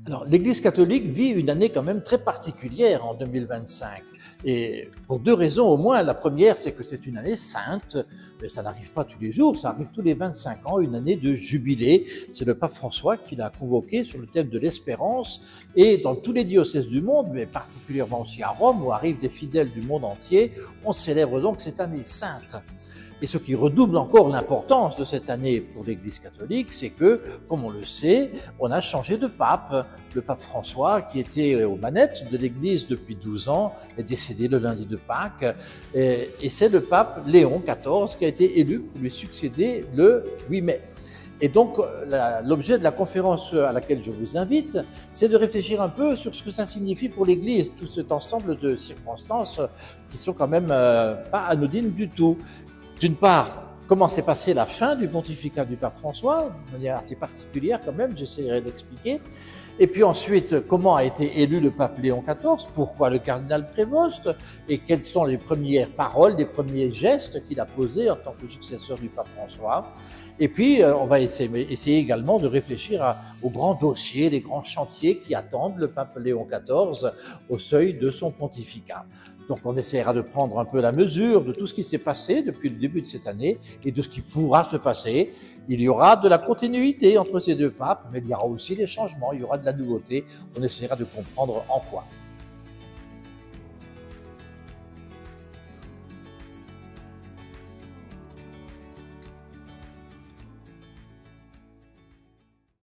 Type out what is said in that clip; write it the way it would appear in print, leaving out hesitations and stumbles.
Alors, l'Église catholique vit une année quand même très particulière en 2025. Et pour deux raisons au moins. La première, c'est que c'est une année sainte, mais ça n'arrive pas tous les jours, ça arrive tous les 25 ans, une année de jubilé. C'est le pape François qui l'a convoqué sur le thème de l'espérance. Et dans tous les diocèses du monde, mais particulièrement aussi à Rome, où arrivent des fidèles du monde entier, on célèbre donc cette année sainte. Et ce qui redouble encore l'importance de cette année pour l'Église catholique, c'est que, comme on le sait, on a changé de pape. Le pape François, qui était aux manettes de l'Église depuis 12 ans, est décédé le lundi de Pâques. Et c'est le pape Léon XIV qui a été élu pour lui succéder le 8 mai. Et donc, l'objet de la conférence à laquelle je vous invite, c'est de réfléchir un peu sur ce que ça signifie pour l'Église, tout cet ensemble de circonstances qui sont quand même pas anodines du tout. D'une part, comment s'est passée la fin du pontificat du pape François, de manière assez particulière quand même, j'essaierai d'expliquer. Et puis ensuite, comment a été élu le pape Léon XIV, pourquoi le cardinal Prévost, et quelles sont les premières paroles, les premiers gestes qu'il a posés en tant que successeur du pape François. Et puis, on va essayer également de réfléchir aux grands dossiers, les grands chantiers qui attendent le pape Léon XIV au seuil de son pontificat. Donc, on essaiera de prendre un peu la mesure de tout ce qui s'est passé depuis le début de cette année et de ce qui pourra se passer. Il y aura de la continuité entre ces deux papes, mais il y aura aussi des changements, il y aura de la nouveauté. On essaiera de comprendre en quoi.